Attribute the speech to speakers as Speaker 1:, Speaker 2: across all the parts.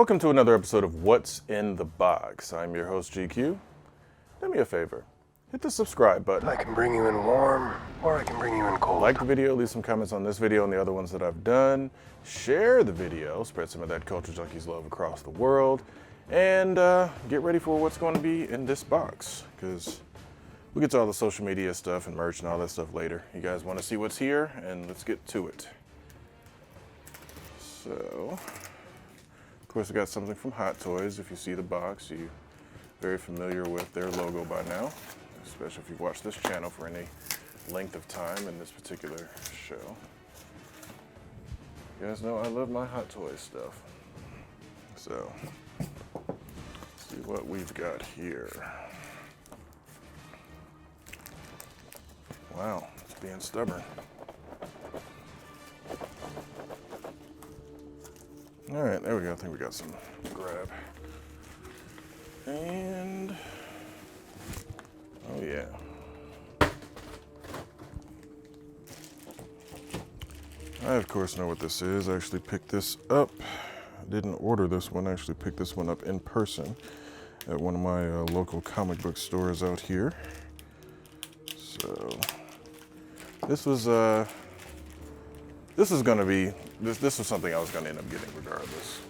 Speaker 1: Welcome to another episode of What's in the Box. I'm your host, GQ. Do me a favor, hit the subscribe button.
Speaker 2: I can bring you in warm, or I can bring you in cold.
Speaker 1: Like the video, leave some comments on this video and the other ones that I've done. Share the video, spread some of that Culture Junkies love across the world. And get ready for what's going to be in this box, because we'll get to all the social media stuff and merch and all that stuff later. You guys want to see what's here, and let's get to it. So, of course, I got something from Hot Toys. If you see the box, you're very familiar with their logo by now, especially if you've watched this channel for any length of time in this particular show. You guys know I love my Hot Toys stuff. So, let's see what we've got here. Wow, it's being stubborn. All right, there we go. I think we got some to grab. And, oh yeah. I, of course, know what this is. I actually picked this up. I didn't order this one. I actually picked this one up in person at one of my local comic book stores out here. So, this was this was something I was going to end up getting regardless.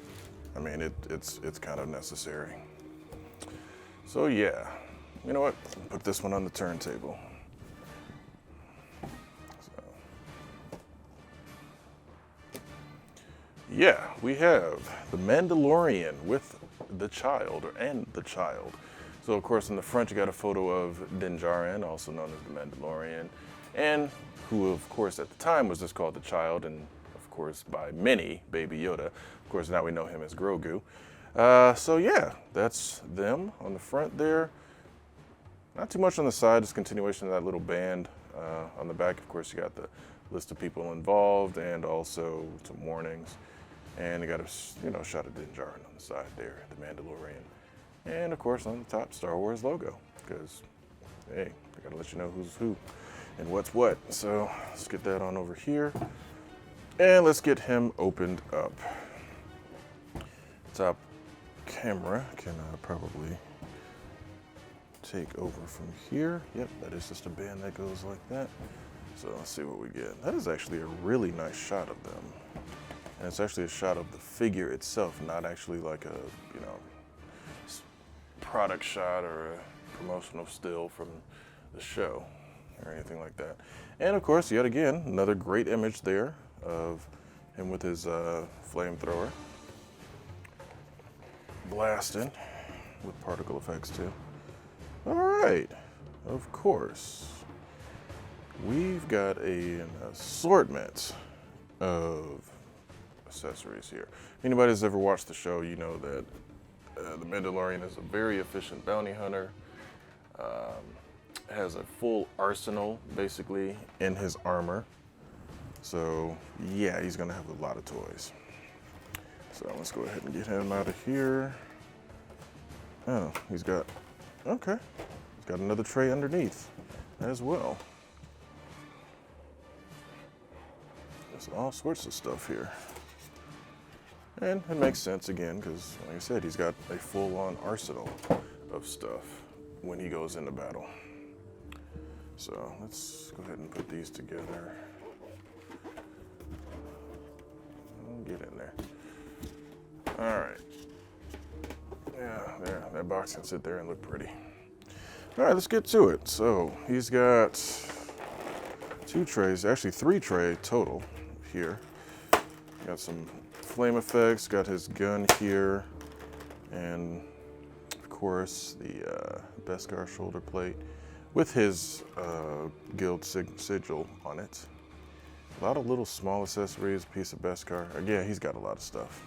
Speaker 1: I mean, it's kind of necessary. So yeah, you know what? Put this one on the turntable. So, yeah, we have the Mandalorian with the child, and the child. So of course in the front you got a photo of Din Djarin, also known as the Mandalorian, and who of course at the time was just called the child, and of course by many, Baby Yoda. Of course now we know him as Grogu. So yeah, that's them on the front there. Not too much on the side, just continuation of that little band. On the back, of course, you got the list of people involved and also some warnings. And you got a shot of Din Djarin on the side there, the Mandalorian. And of course on the top, Star Wars logo, because hey, I gotta let you know who's who and what's what. So let's get that on over here. And let's get him opened up. Top camera can probably take over from here. Yep, that is just a band that goes like that. So let's see what we get. That is actually a really nice shot of them. And it's actually a shot of the figure itself, not actually like a, product shot or a promotional still from the show or anything like that. And of course, yet again, another great image there of him with his flamethrower blasting with particle effects too. All right, of course, we've got an assortment of accessories here. If anybody's ever watched the show, you know that the Mandalorian is a very efficient bounty hunter. Has a full arsenal basically in his armor. So yeah, he's gonna have a lot of toys. So let's go ahead and get him out of here. Oh, he's got another tray underneath as well. There's all sorts of stuff here. And it makes sense again, because like I said, he's got a full-on arsenal of stuff when he goes into battle. So let's go ahead and put these together. Get in there. All right. Yeah, there. That box can sit there and look pretty. All right, let's get to it. So he's got 2 trays, actually 3 tray total here. Got some flame effects, got his gun here, and of course the Beskar shoulder plate with his guild sigil on it. A lot of little small accessories, piece of Beskar. Again, he's got a lot of stuff.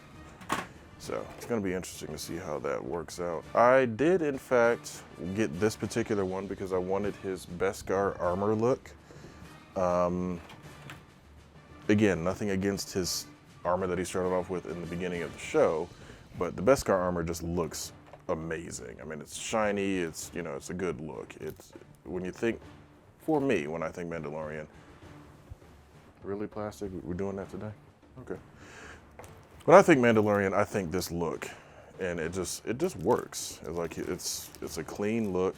Speaker 1: So it's gonna be interesting to see how that works out. I did in fact get this particular one because I wanted his Beskar armor look. Again, nothing against his armor that he started off with in the beginning of the show, but the Beskar armor just looks amazing. I mean, it's shiny, it's a good look. It's when you think, for me, when I think Mandalorian, really plastic? We're doing that today? Okay. When I think Mandalorian, I think this look, and it just works. It's like it's a clean look.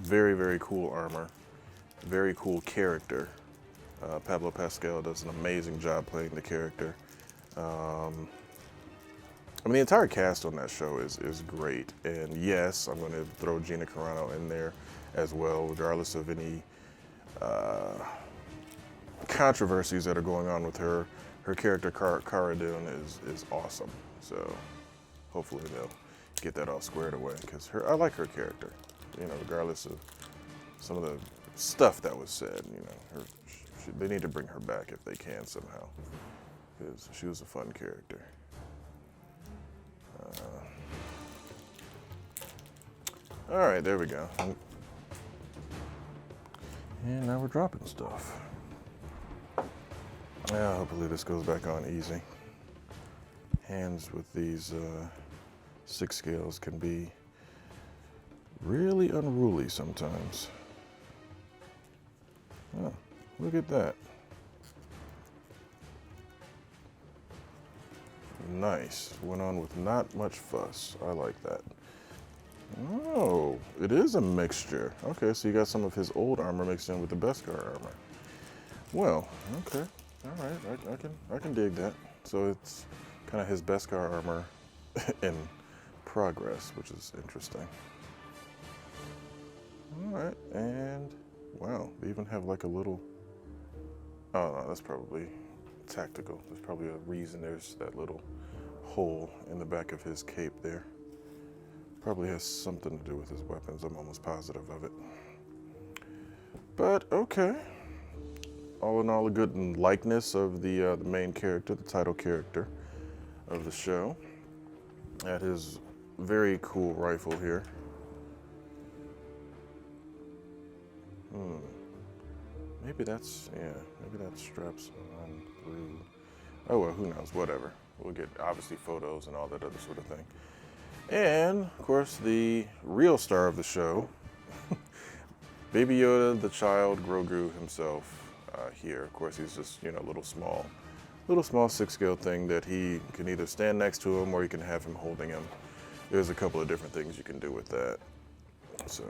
Speaker 1: Very, very cool armor. Very cool character. Pablo Pascal does an amazing job playing the character. I mean, the entire cast on that show is great. And yes, I'm going to throw Gina Carano in there as well, regardless of any controversies that are going on with her. Her character, Cara Dune, is awesome. So hopefully they'll get that all squared away, because I like her character. You know, regardless of some of the stuff that was said, you know, they need to bring her back if they can somehow, because she was a fun character. All right, there we go. And now we're dropping stuff. Yeah, hopefully this goes back on easy. Hands with these 6 scales can be really unruly sometimes. Oh, look at that. Nice. Went on with not much fuss. I like that. Oh, it is a mixture. Okay, so you got some of his old armor mixed in with the Beskar armor. Well, okay. All right, I can dig that. So it's kind of his Beskar armor in progress, which is interesting. All right, and wow, they even have like a little, oh no, that's probably tactical. There's probably a reason there's that little hole in the back of his cape there. Probably has something to do with his weapons. I'm almost positive of it. But okay. All in all, a good likeness of the main character, the title character of the show. At his very cool rifle here. Maybe that straps on through. Oh well, who knows? Whatever. We'll get obviously photos and all that other sort of thing. And of course, the real star of the show, Baby Yoda, the child, Grogu himself. Here, of course, he's just, you know, a little small 6-scale thing that he can either stand next to him or you can have him holding him. There's a couple of different things you can do with that. So,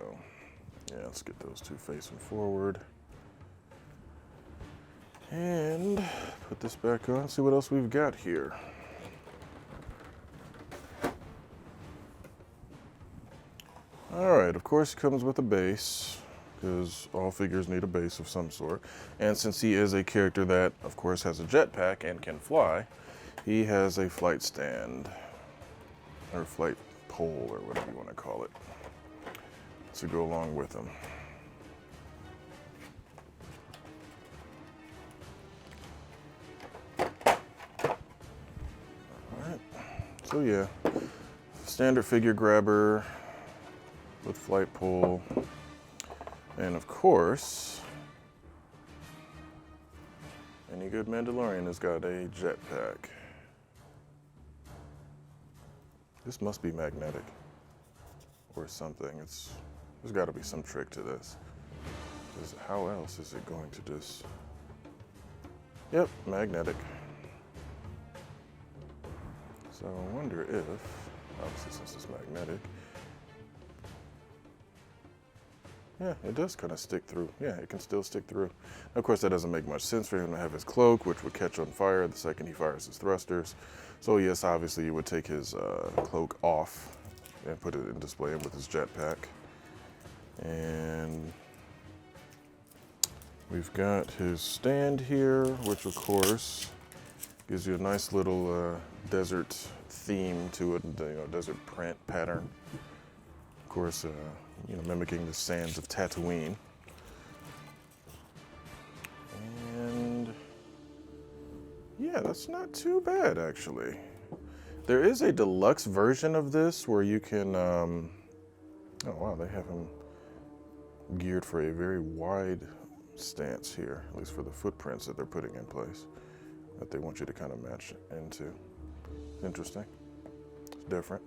Speaker 1: yeah, let's get those two facing forward. And put this back on, see what else we've got here. All right, of course, it comes with a base, because all figures need a base of some sort. And since he is a character that, of course, has a jetpack and can fly, he has a flight stand, or flight pole, or whatever you want to call it, to go along with him. All right, so yeah, standard figure grabber with flight pole. And of course, any good Mandalorian has got a jetpack. This must be magnetic or something. There's got to be some trick to this. Because how else is it going to just... Yep, magnetic. So I wonder if, obviously since it's magnetic, yeah, it does kind of stick through. Yeah, it can still stick through. Of course, that doesn't make much sense for him to have his cloak, which would catch on fire the second he fires his thrusters. So yes, obviously you would take his cloak off and put it in display with his jetpack. And we've got his stand here, which of course gives you a nice little desert theme to it, you know, desert print pattern. Of course, you know, mimicking the sands of Tatooine. And yeah, that's not too bad actually. There is a deluxe version of this where you can, oh wow, they have him geared for a very wide stance here, at least for the footprints that they're putting in place, that they want you to kind of match into. Interesting, it's different.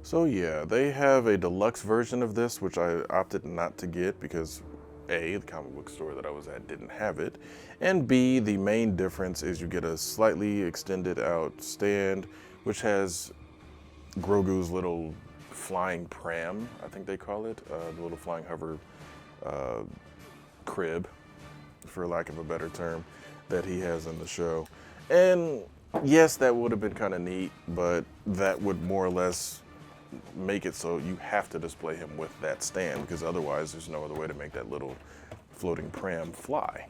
Speaker 1: So yeah, they have a deluxe version of this, which I opted not to get because A, the comic book store that I was at didn't have it, and B, the main difference is you get a slightly extended out stand, which has Grogu's little flying pram, I think they call it, the little flying hover crib, for lack of a better term, that he has in the show. And yes, that would have been kind of neat, but that would more or less make it so you have to display him with that stand, because otherwise there's no other way to make that little floating pram fly.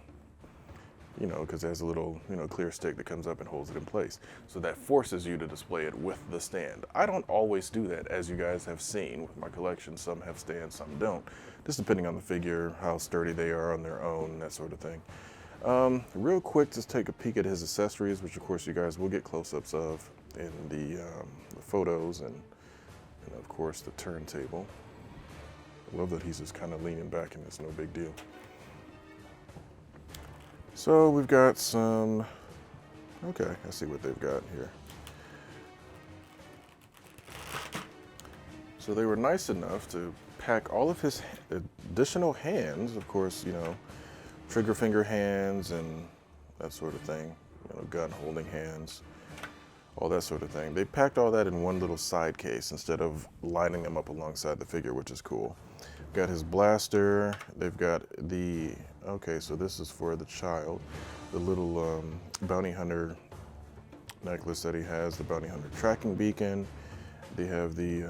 Speaker 1: You know, because it has a little, clear stick that comes up and holds it in place. So that forces you to display it with the stand. I don't always do that, as you guys have seen with my collection. Some have stands, some don't. Just depending on the figure, how sturdy they are on their own, that sort of thing. Real quick, just take a peek at his accessories, which of course you guys will get close-ups of in the photos, and of course the turntable. I love that he's just kind of leaning back and it's no big deal. So we've got some, okay, I see what they've got here. So they were nice enough to pack all of his additional hands, of course, trigger finger hands and that sort of thing, gun holding hands, all that sort of thing. They packed all that in one little side case instead of lining them up alongside the figure, which is cool. Got his blaster, they've got the, okay, so this is for the child, the little bounty hunter necklace that he has, the bounty hunter tracking beacon. They have the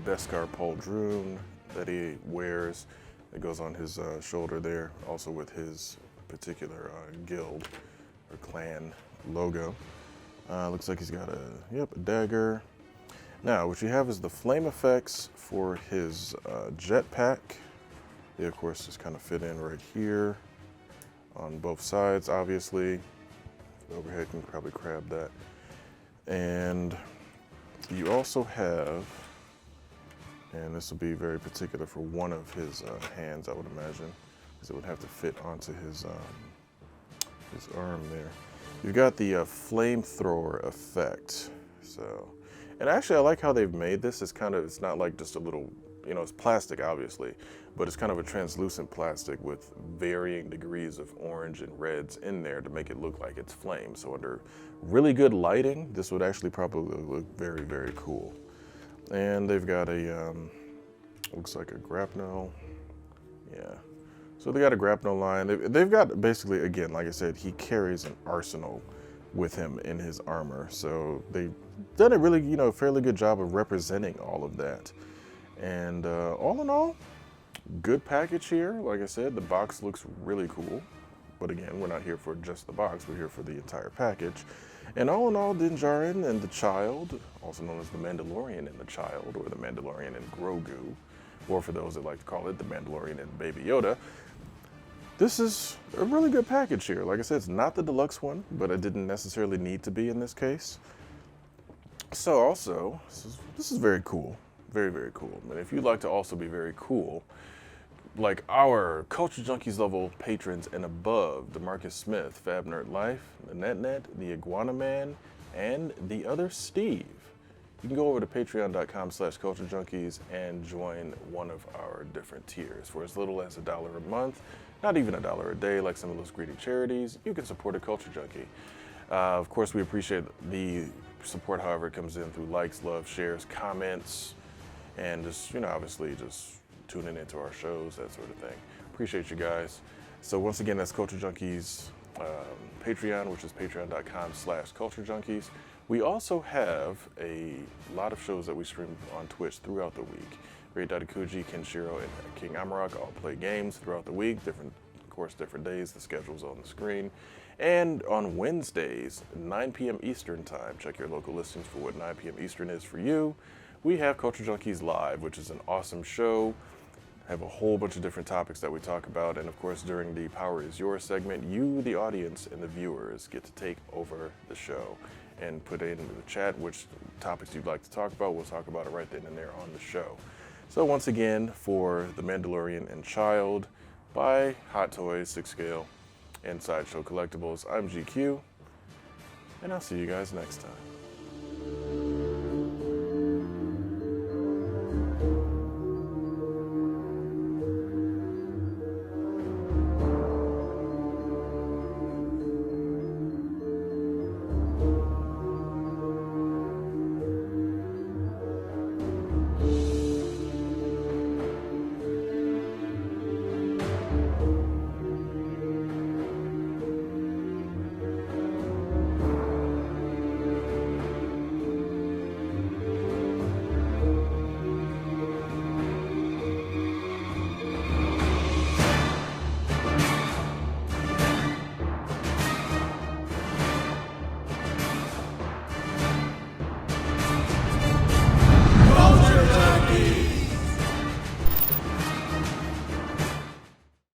Speaker 1: Beskar pauldron that he wears. It goes on his shoulder there, also with his particular guild or clan logo. Looks like he's got a dagger. Now, what you have is the flame effects for his jetpack. They, of course, just kind of fit in right here on both sides, obviously. The overhead can probably grab that. And you also have, and this will be very particular for one of his hands, I would imagine, because it would have to fit onto his arm there. You've got the flamethrower effect. So, and actually, I like how they've made this. It's not like just a little, it's plastic, obviously, but it's kind of a translucent plastic with varying degrees of orange and reds in there to make it look like it's flame. So under really good lighting, this would actually probably look very, very cool. And they've got a, looks like a grapnel. Yeah. So they got a grapnel line. They've got basically, again, like I said, he carries an arsenal with him in his armor. So they've done a really, fairly good job of representing all of that. And all in all, good package here. Like I said, the box looks really cool. But again, we're not here for just the box. We're here for the entire package. And all in all, Din Djarin and the Child, also known as the Mandalorian and the Child, or the Mandalorian and Grogu, or for those that like to call it the Mandalorian and Baby Yoda, this is a really good package here. Like I said, it's not the deluxe one, but it didn't necessarily need to be in this case. So also, this is very cool. Very, very cool. And if you'd like to also be very cool, like our Culture Junkies level patrons and above, DeMarcus Smith, Fab Nerd Life, the NetNet, the Iguana Man, and the other Steve, you can go over to patreon.com/culturejunkies and join one of our different tiers. For as little as $1 a month, not even $1 a day like some of those greedy charities, you can support a Culture Junkie. Of course, we appreciate the support, however it comes in through likes, love, shares, comments, and just, obviously just tuning into our shows, that sort of thing. Appreciate you guys. So once again, that's Culture Junkies Patreon, which is patreon.com/culturejunkies. We also have a lot of shows that we stream on Twitch throughout the week. Great Daddy Kuji, Kenshiro, and King Amarok all play games throughout the week, different days. The schedule's on the screen. And on Wednesdays, 9 p.m. Eastern time, check your local listings for what 9 p.m. Eastern is for you. We have Culture Junkies Live, which is an awesome show. Have a whole bunch of different topics that we talk about. And of course, during the Power is Yours segment, you, the audience, and the viewers get to take over the show and put in the chat which topics you'd like to talk about. We'll talk about it right then and there on the show. So once again, for The Mandalorian and Child by Hot Toys, 6 Scale, and Sideshow Collectibles, I'm GQ, and I'll see you guys next time.